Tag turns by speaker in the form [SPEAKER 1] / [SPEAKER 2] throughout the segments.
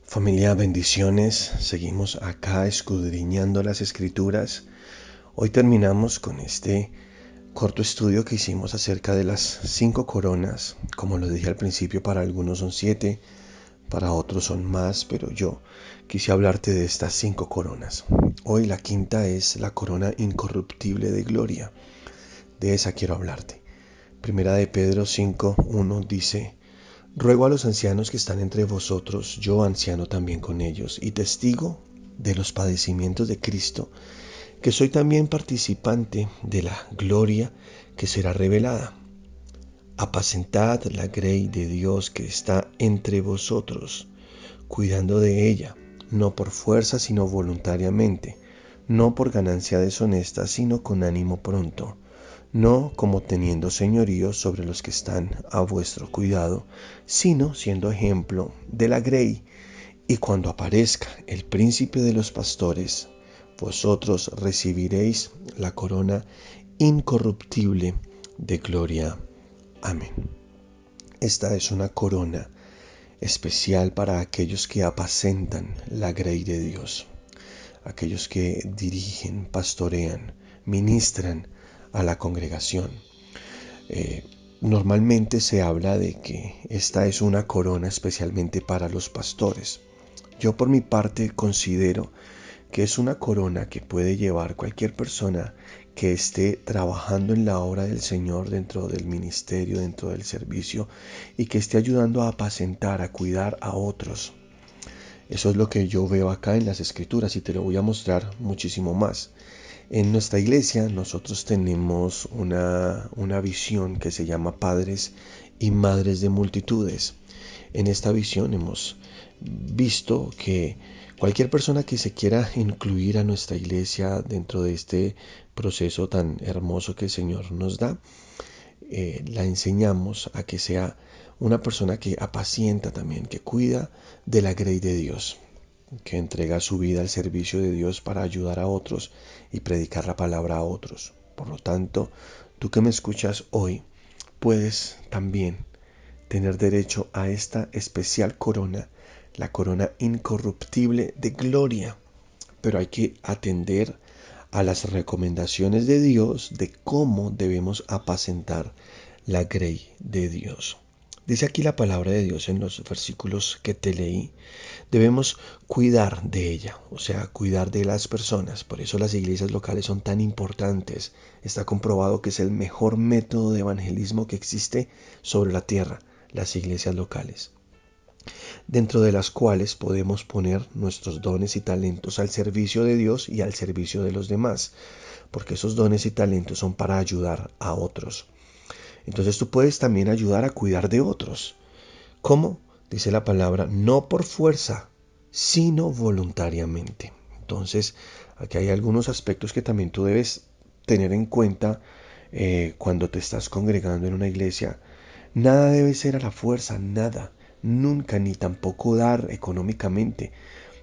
[SPEAKER 1] Familia, bendiciones. Seguimos acá escudriñando las escrituras. Hoy terminamos con este corto estudio que hicimos acerca de las 5 coronas. Como lo dije al principio, para algunos son 7, para otros son más, pero yo quise hablarte de estas 5 coronas. Hoy la quinta es la corona incorruptible de gloria. De esa quiero hablarte. Primera de Pedro 5:1 dice: Ruego a los ancianos que están entre vosotros, yo anciano también con ellos, y testigo de los padecimientos de Cristo, que soy también participante de la gloria que será revelada. Apacentad la grey de Dios que está entre vosotros, cuidando de ella, no por fuerza sino voluntariamente, no por ganancia deshonesta sino con ánimo pronto, no como teniendo señorío sobre los que están a vuestro cuidado, sino siendo ejemplo de la grey. Y cuando aparezca el príncipe de los pastores, vosotros recibiréis la corona incorruptible de gloria. Amén. Esta es una corona especial para aquellos que apacentan la grey de Dios, aquellos que dirigen, pastorean, ministran a la congregación. Normalmente se habla de que esta es una corona especialmente para los pastores. Yo por mi parte considero que es una corona que puede llevar cualquier persona que esté trabajando en la obra del Señor dentro del ministerio, dentro del servicio, y que esté ayudando a apacentar, a cuidar a otros. Eso es lo que yo veo acá en las escrituras y te lo voy a mostrar muchísimo más. En nuestra iglesia nosotros tenemos una visión que se llama Padres y Madres de Multitudes. En esta visión hemos visto que cualquier persona que se quiera incluir a nuestra iglesia dentro de este proceso tan hermoso que el Señor nos da, la enseñamos a que sea una persona que apacienta también, que cuida de la grey de Dios, que entrega su vida al servicio de Dios para ayudar a otros y predicar la palabra a otros. Por lo tanto, tú que me escuchas hoy, puedes también tener derecho a esta especial corona, la corona incorruptible de gloria. Pero hay que atender a las recomendaciones de Dios de cómo debemos apacentar la grey de Dios. Dice aquí la palabra de Dios en los versículos que te leí. Debemos cuidar de ella, o sea, cuidar de las personas. Por eso las iglesias locales son tan importantes. Está comprobado que es el mejor método de evangelismo que existe sobre la tierra, las iglesias locales, dentro de las cuales podemos poner nuestros dones y talentos al servicio de Dios y al servicio de los demás, porque esos dones y talentos son para ayudar a otros. Entonces tú puedes también ayudar a cuidar de otros. ¿Cómo? Dice la palabra, no por fuerza, sino voluntariamente. Entonces, aquí hay algunos aspectos que también tú debes tener en cuenta cuando te estás congregando en una iglesia. Nada debe ser a la fuerza, nada, nunca, ni tampoco dar económicamente.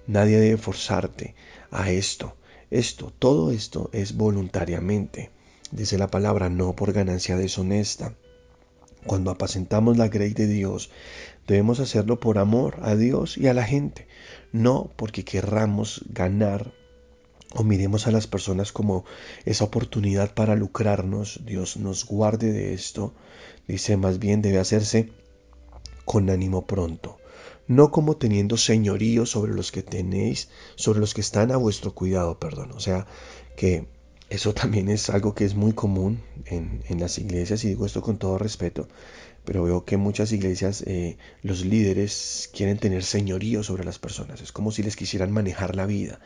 [SPEAKER 1] Nadie debe forzarte a esto. Todo esto es voluntariamente. Dice la palabra, no por ganancia deshonesta. Cuando apacentamos la grey de Dios, debemos hacerlo por amor a Dios y a la gente, no porque querramos ganar o miremos a las personas como esa oportunidad para lucrarnos. Dios nos guarde de esto. Dice, más bien debe hacerse con ánimo pronto, no como teniendo señorío sobre los que tenéis, sobre los que están a vuestro cuidado, perdón. O sea, que eso también es algo que es muy común en las iglesias, y digo esto con todo respeto, pero veo que en muchas iglesias los líderes quieren tener señorío sobre las personas. Es como si les quisieran manejar la vida.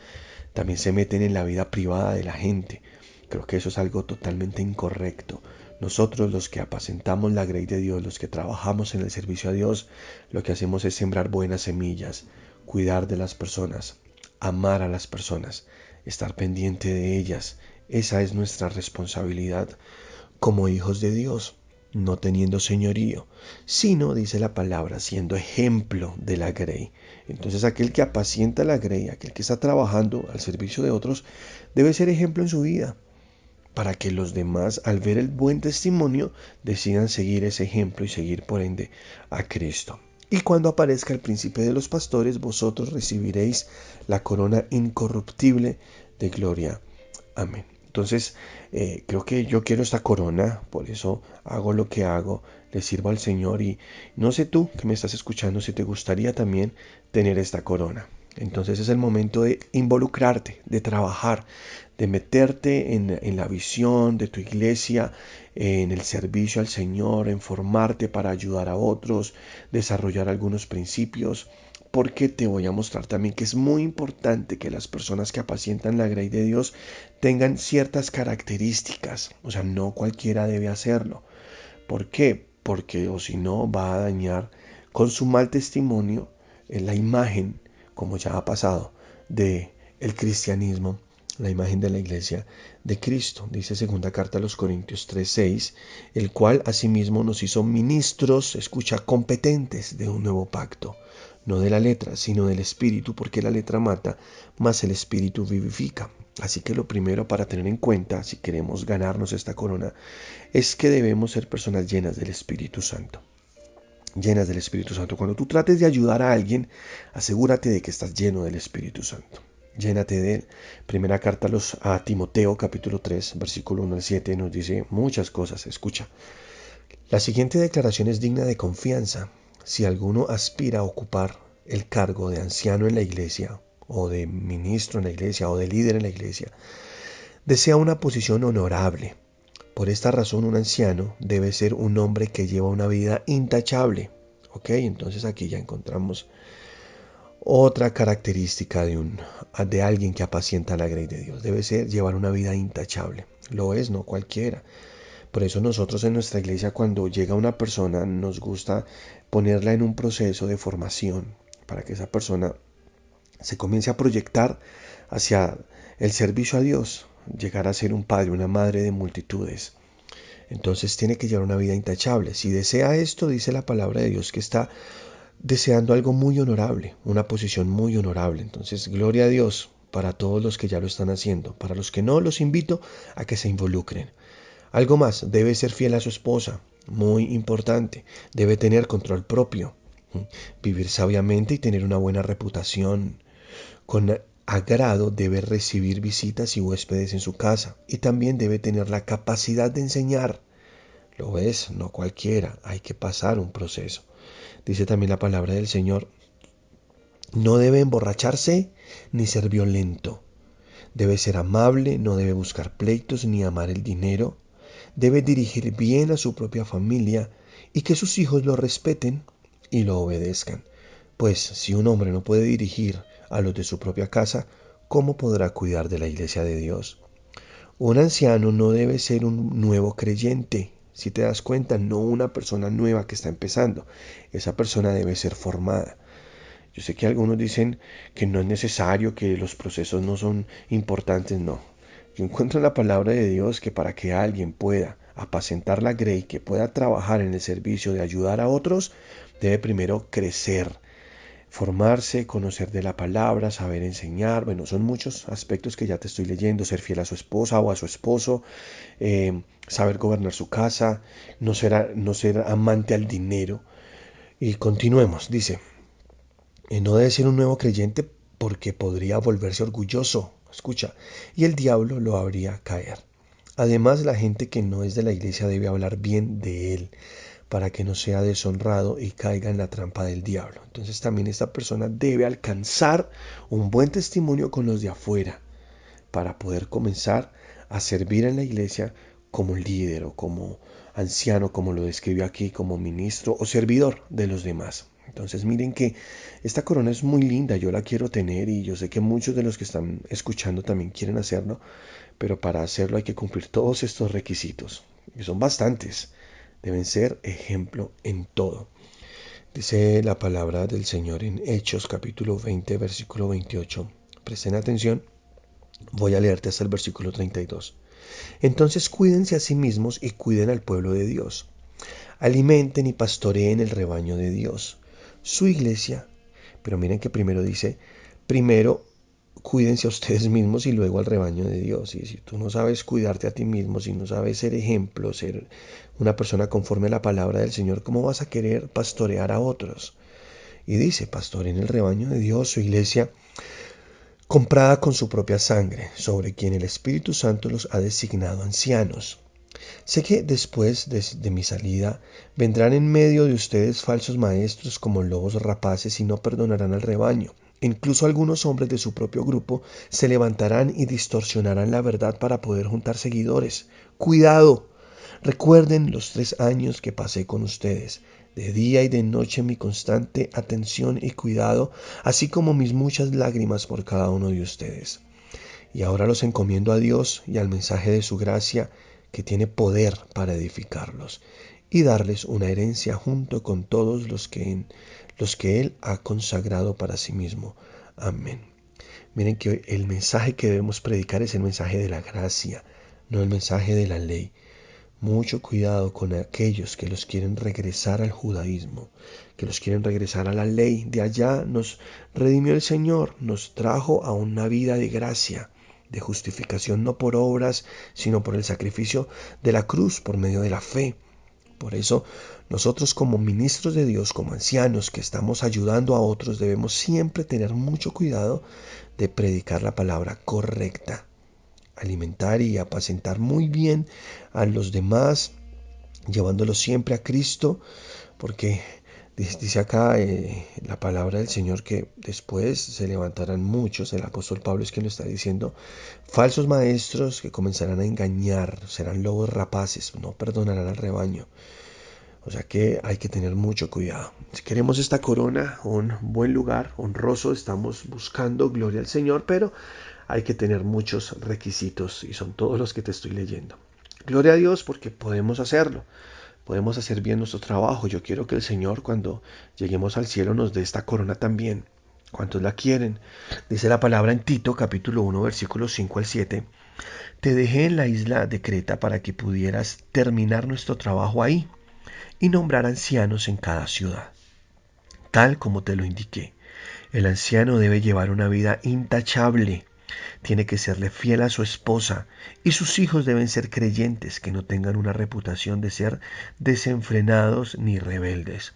[SPEAKER 1] También se meten en la vida privada de la gente. Creo que eso es algo totalmente incorrecto. Nosotros, los que apacentamos la grey de Dios, los que trabajamos en el servicio a Dios, lo que hacemos es sembrar buenas semillas, cuidar de las personas, amar a las personas, estar pendiente de ellas. Esa es nuestra responsabilidad como hijos de Dios, no teniendo señorío, sino, dice la palabra, siendo ejemplo de la grey. Entonces aquel que apacienta la grey, aquel que está trabajando al servicio de otros, debe ser ejemplo en su vida, para que los demás, al ver el buen testimonio, decidan seguir ese ejemplo y seguir por ende a Cristo. Y cuando aparezca el príncipe de los pastores, vosotros recibiréis la corona incorruptible de gloria. Amén. Entonces, creo que yo quiero esta corona, por eso hago lo que hago, le sirvo al Señor y no sé tú que me estás escuchando si te gustaría también tener esta corona. Entonces es el momento de involucrarte, de trabajar, de meterte en la visión de tu iglesia, en el servicio al Señor, en formarte para ayudar a otros, desarrollar algunos principios, porque te voy a mostrar también que es muy importante que las personas que apacientan la grey de Dios tengan ciertas características. O sea, no cualquiera debe hacerlo. ¿Por qué? Porque o si no va a dañar con su mal testimonio la imagen, como ya ha pasado, de el cristianismo, la imagen de la iglesia de Cristo. Dice segunda carta a los Corintios 3:6, el cual asimismo nos hizo ministros, escucha, competentes de un nuevo pacto, no de la letra, sino del espíritu, porque la letra mata, mas el espíritu vivifica. Así que lo primero para tener en cuenta, si queremos ganarnos esta corona, es que debemos ser personas llenas del Espíritu Santo. Llenas del Espíritu Santo. Cuando tú trates de ayudar a alguien, asegúrate de que estás lleno del Espíritu Santo. Llénate de él. Primera carta a Timoteo, capítulo 3, versículo 1 al 7, nos dice muchas cosas. Escucha. La siguiente declaración es digna de confianza. Si alguno aspira a ocupar el cargo de anciano en la iglesia, o de ministro en la iglesia, o de líder en la iglesia, desea una posición honorable. Por esta razón, un anciano debe ser un hombre que lleva una vida intachable. ¿Ok? Entonces aquí ya encontramos otra característica de alguien que apacienta la grey de Dios. Debe ser llevar una vida intachable. Lo es, no cualquiera. Por eso nosotros en nuestra iglesia cuando llega una persona nos gusta ponerla en un proceso de formación para que esa persona se comience a proyectar hacia el servicio a Dios, llegar a ser un padre, una madre de multitudes. Entonces tiene que llevar una vida intachable. Si desea esto, dice la palabra de Dios que está deseando algo muy honorable, una posición muy honorable. Entonces, gloria a Dios para todos los que ya lo están haciendo. Para los que no, los invito a que se involucren. Algo más, debe ser fiel a su esposa, muy importante. Debe tener control propio, vivir sabiamente y tener una buena reputación. Con agrado debe recibir visitas y huéspedes en su casa y también debe tener la capacidad de enseñar. Lo ves, no cualquiera, hay que pasar un proceso. Dice también la palabra del Señor, no debe emborracharse ni ser violento. Debe ser amable, no debe buscar pleitos ni amar el dinero. Debe dirigir bien a su propia familia y que sus hijos lo respeten y lo obedezcan. Pues si un hombre no puede dirigir a los de su propia casa, ¿cómo podrá cuidar de la iglesia de Dios? Un anciano no debe ser un nuevo creyente. Si te das cuenta, no una persona nueva que está empezando. Esa persona debe ser formada. Yo sé que algunos dicen que no es necesario, que los procesos no son importantes. No. Yo encuentro en la palabra de Dios que para que alguien pueda apacentar la grey, que pueda trabajar en el servicio de ayudar a otros, debe primero crecer, formarse, conocer de la palabra, saber enseñar. Bueno, son muchos aspectos que ya te estoy leyendo, ser fiel a su esposa o a su esposo, saber gobernar su casa, no ser amante al dinero. Y continuemos, dice, no debe ser un nuevo creyente porque podría volverse orgulloso, escucha, y el diablo lo habría caer. Además, la gente que no es de la iglesia debe hablar bien de él para que no sea deshonrado y caiga en la trampa del diablo. Entonces también esta persona debe alcanzar un buen testimonio con los de afuera para poder comenzar a servir en la iglesia como líder o como anciano, como lo describe aquí, como ministro o servidor de los demás. Entonces miren que esta corona es muy linda, yo la quiero tener y yo sé que muchos de los que están escuchando también quieren hacerlo, pero para hacerlo hay que cumplir todos estos requisitos, que son bastantes. Deben ser ejemplo en todo. Dice la palabra del Señor en Hechos capítulo 20, versículo 28. Presten atención, voy a leerte hasta el versículo 32. Entonces cuídense a sí mismos y cuiden al pueblo de Dios. Alimenten y pastoreen el rebaño de Dios, su iglesia. Pero miren que primero dice, primero cuídense a ustedes mismos y luego al rebaño de Dios. Y si tú no sabes cuidarte a ti mismo, si no sabes ser ejemplo, ser una persona conforme a la palabra del Señor, ¿cómo vas a querer pastorear a otros? Y dice, pastor en el rebaño de Dios, su iglesia, comprada con su propia sangre, sobre quien el Espíritu Santo los ha designado ancianos. Sé que después de mi salida vendrán en medio de ustedes falsos maestros como lobos rapaces y no perdonarán al rebaño. Incluso algunos hombres de su propio grupo se levantarán y distorsionarán la verdad para poder juntar seguidores. Cuidado. Recuerden los 3 años que pasé con ustedes, de día y de noche mi constante atención y cuidado, así como mis muchas lágrimas por cada uno de ustedes. Y ahora los encomiendo a Dios y al mensaje de su gracia, que tiene poder para edificarlos y darles una herencia junto con todos los que Él ha consagrado para sí mismo. Amén. Miren que el mensaje que debemos predicar es el mensaje de la gracia, no el mensaje de la ley. Mucho cuidado con aquellos que los quieren regresar al judaísmo, que los quieren regresar a la ley. De allá nos redimió el Señor, nos trajo a una vida de gracia, de justificación, no por obras, sino por el sacrificio de la cruz, por medio de la fe. Por eso, nosotros como ministros de Dios, como ancianos que estamos ayudando a otros, debemos siempre tener mucho cuidado de predicar la palabra correcta, alimentar y apacentar muy bien a los demás, llevándolos siempre a Cristo, porque dice acá la palabra del Señor que después se levantarán muchos, el apóstol Pablo es quien lo está diciendo, falsos maestros que comenzarán a engañar, serán lobos rapaces, no perdonarán al rebaño. O sea que hay que tener mucho cuidado. Si queremos esta corona, un buen lugar honroso, estamos buscando gloria al Señor, pero hay que tener muchos requisitos y son todos los que te estoy leyendo. Gloria a Dios porque podemos hacerlo. Podemos hacer bien nuestro trabajo. Yo quiero que el Señor cuando lleguemos al cielo nos dé esta corona también. ¿Cuántos la quieren? Dice la palabra en Tito capítulo 1 versículos 5 al 7. Te dejé en la isla de Creta para que pudieras terminar nuestro trabajo ahí y nombrar ancianos en cada ciudad, tal como te lo indiqué. El anciano debe llevar una vida intachable, tiene que serle fiel a su esposa y sus hijos deben ser creyentes que no tengan una reputación de ser desenfrenados ni rebeldes.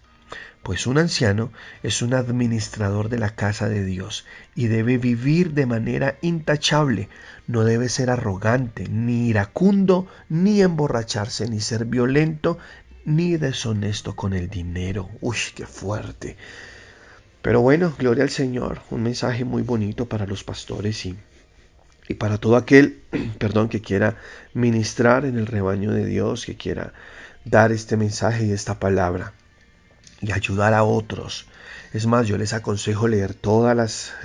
[SPEAKER 1] Pues un anciano es un administrador de la casa de Dios y debe vivir de manera intachable. No debe ser arrogante, ni iracundo, ni emborracharse, ni ser violento, ni deshonesto con el dinero. Uy, qué fuerte. Pero bueno, gloria al Señor. Un mensaje muy bonito para los pastores y para todo aquel, perdón, que quiera ministrar en el rebaño de Dios, que quiera dar este mensaje y esta palabra y ayudar a otros. Es más, yo les aconsejo leer todas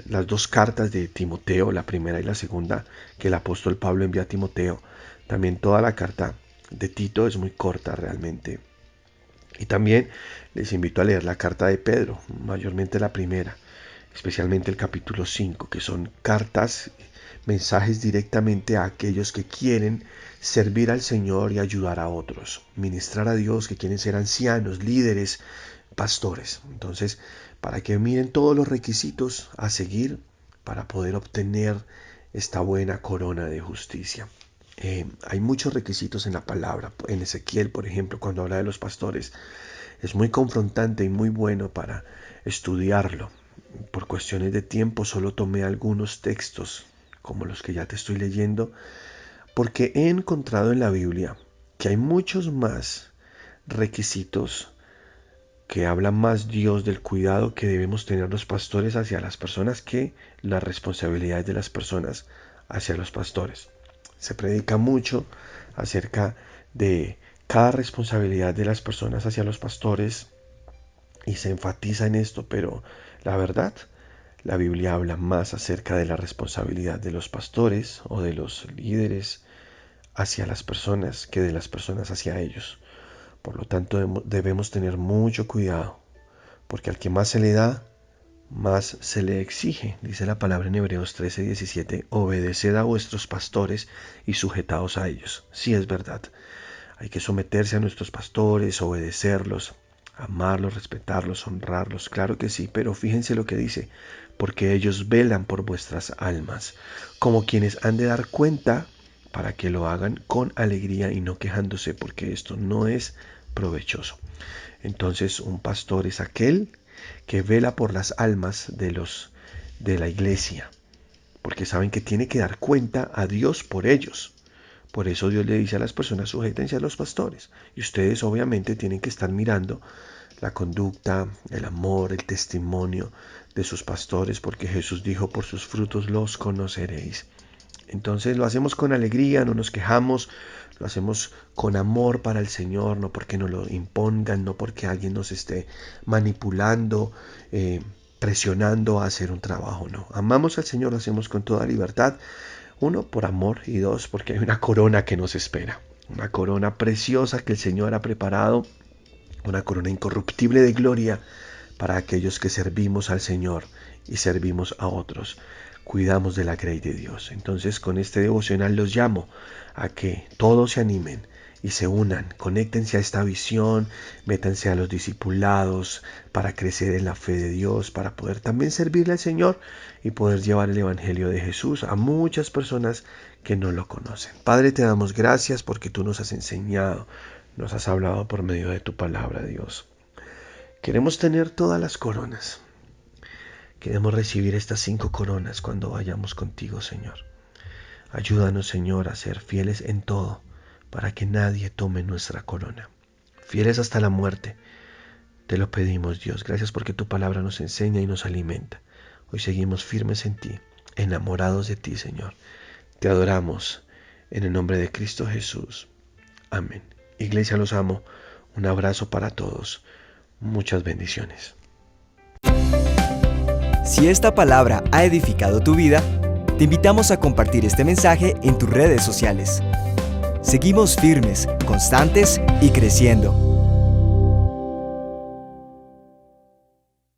[SPEAKER 1] las dos cartas de Timoteo, la primera y la segunda, que el apóstol Pablo envía a Timoteo. También toda la carta de Tito es muy corta realmente. Y también les invito a leer la carta de Pedro, mayormente la primera, especialmente el capítulo 5, que son cartas, mensajes directamente a aquellos que quieren servir al Señor y ayudar a otros, ministrar a Dios, que quieren ser ancianos, líderes, pastores. Entonces, para que miren todos los requisitos a seguir para poder obtener esta buena corona de justicia. Hay muchos requisitos en la palabra. En Ezequiel, por ejemplo, cuando habla de los pastores, es muy confrontante y muy bueno para estudiarlo. Por cuestiones de tiempo solo tomé algunos textos, como los que ya te estoy leyendo, porque he encontrado en la Biblia que hay muchos más requisitos que habla más Dios del cuidado que debemos tener los pastores hacia las personas que las responsabilidades de las personas hacia los pastores. Se predica mucho acerca de cada responsabilidad de las personas hacia los pastores y se enfatiza en esto, pero la verdad, la Biblia habla más acerca de la responsabilidad de los pastores o de los líderes hacia las personas que de las personas hacia ellos. Por lo tanto, debemos tener mucho cuidado, porque al que más se le da, más se le exige. Dice la palabra en Hebreos 13:17, obedeced a vuestros pastores y sujetaos a ellos. Sí, es verdad. Hay que someterse a nuestros pastores, obedecerlos, amarlos, respetarlos, honrarlos. Claro que sí, pero fíjense lo que dice, porque ellos velan por vuestras almas, como quienes han de dar cuenta para que lo hagan con alegría y no quejándose, porque esto no es provechoso. Entonces, un pastor es aquel que vela por las almas de la iglesia, porque saben que tiene que dar cuenta a Dios por ellos. Por eso Dios le dice a las personas: sujétense a los pastores. Y ustedes obviamente tienen que estar mirando la conducta, el amor, el testimonio de sus pastores, porque Jesús dijo: por sus frutos los conoceréis. Entonces lo hacemos con alegría, no nos quejamos, lo hacemos con amor para el Señor, no porque nos lo impongan, no porque alguien nos esté manipulando, presionando a hacer un trabajo, no. Amamos al Señor, lo hacemos con toda libertad. Uno, por amor, y dos, porque hay una corona que nos espera. Una corona preciosa que el Señor ha preparado, una corona incorruptible de gloria para aquellos que servimos al Señor y servimos a otros. Cuidamos de la grey de Dios. Entonces, con este devocional los llamo a que todos se animen y se unan, conéctense a esta visión, métanse a los discipulados para crecer en la fe de Dios, para poder también servirle al Señor y poder llevar el Evangelio de Jesús a muchas personas que no lo conocen. Padre, te damos gracias porque tú nos has enseñado, nos has hablado por medio de tu palabra, Dios. Queremos tener todas las coronas. Queremos recibir estas 5 coronas cuando vayamos contigo, Señor. Ayúdanos, Señor, a ser fieles en todo, para que nadie tome nuestra corona. Fieles hasta la muerte. Te lo pedimos, Dios. Gracias porque tu palabra nos enseña y nos alimenta. Hoy seguimos firmes en ti, enamorados de ti, Señor. Te adoramos en el nombre de Cristo Jesús. Amén. Iglesia, los amo. Un abrazo para todos. Muchas bendiciones.
[SPEAKER 2] Si esta palabra ha edificado tu vida, te invitamos a compartir este mensaje en tus redes sociales. Seguimos firmes, constantes y creciendo.